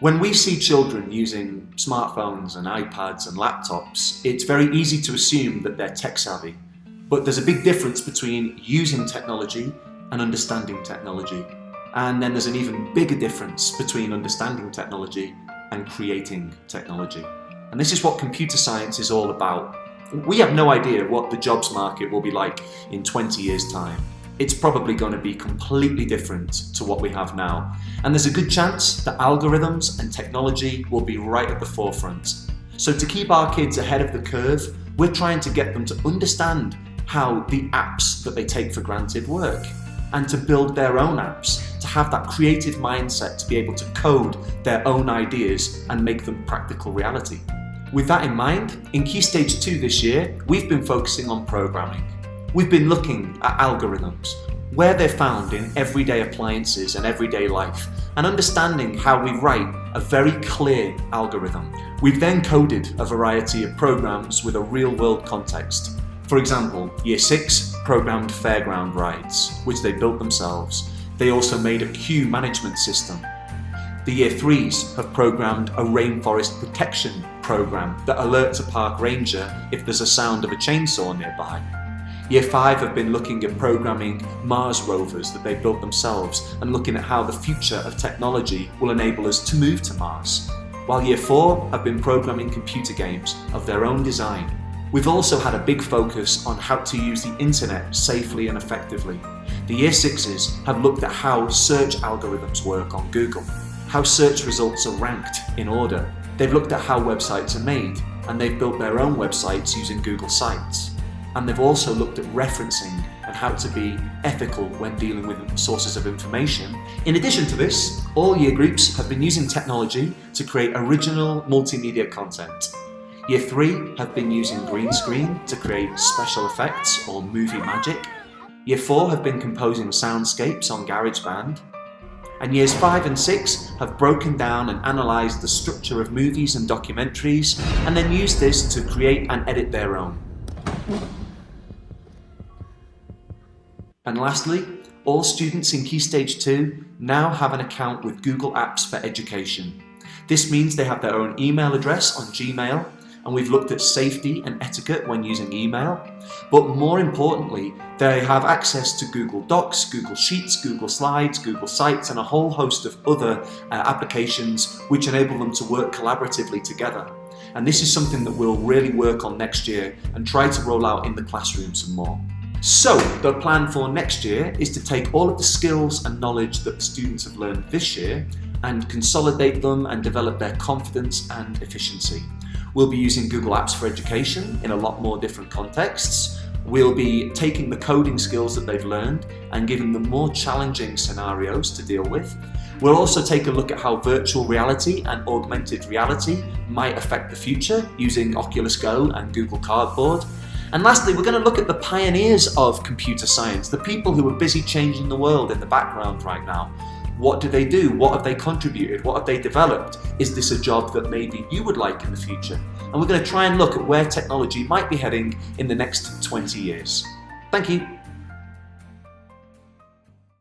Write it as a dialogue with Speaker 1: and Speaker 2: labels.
Speaker 1: When we see children using smartphones and iPads and laptops, it's very easy to assume that they're tech savvy. But there's a big difference between using technology and understanding technology. And then there's an even bigger difference between understanding technology and creating technology. And this is what computer science is all about. We have no idea what the jobs market will be like in 20 years' time. It's probably going to be completely different to what we have now. And there's a good chance that algorithms and technology will be right at the forefront. So to keep our kids ahead of the curve, we're trying to get them to understand how the apps that they take for granted work, and to build their own apps, to have that creative mindset to be able to code their own ideas and make them practical reality. With that in mind, in Key Stage 2 this year, we've been focusing on programming. We've been looking at algorithms, where they're found in everyday appliances and everyday life, and understanding how we write a very clear algorithm. We've then coded a variety of programs with a real-world context. For example, Year 6 programmed fairground rides, which they built themselves. They also made a queue management system. The Year 3s have programmed a rainforest protection program that alerts a park ranger if there's a sound of a chainsaw nearby. Year 5 have been looking at programming Mars rovers that they built themselves and looking at how the future of technology will enable us to move to Mars. While Year 4 have been programming computer games of their own design. We've also had a big focus on how to use the internet safely and effectively. The Year 6s have looked at how search algorithms work on Google, how search results are ranked in order. They've looked at how websites are made, and they've built their own websites using Google Sites. And they've also looked at referencing and how to be ethical when dealing with sources of information. In addition to this, all year groups have been using technology to create original multimedia content. Year 3 have been using green screen to create special effects or movie magic. Year 4 have been composing soundscapes on GarageBand. And Years 5 and 6 have broken down and analysed the structure of movies and documentaries, and then used this to create and edit their own. And lastly, all students in Key Stage 2 now have an account with Google Apps for Education. This means they have their own email address on Gmail, and we've looked at safety and etiquette when using email. But more importantly, they have access to Google Docs, Google Sheets, Google Slides, Google Sites, and a whole host of other applications which enable them to work collaboratively together. And this is something that we'll really work on next year and try to roll out in the classroom some more. So, the plan for next year is to take all of the skills and knowledge that the students have learned this year and consolidate them and develop their confidence and efficiency. We'll be using Google Apps for Education in a lot more different contexts. We'll be taking the coding skills that they've learned and giving them more challenging scenarios to deal with. We'll also take a look at how virtual reality and augmented reality might affect the future using Oculus Go and Google Cardboard. And lastly, we're going to look at the pioneers of computer science, the people who are busy changing the world in the background right now. What do they do? What have they contributed? What have they developed? Is this a job that maybe you would like in the future? And we're going to try and look at where technology might be heading in the next 20 years. Thank you.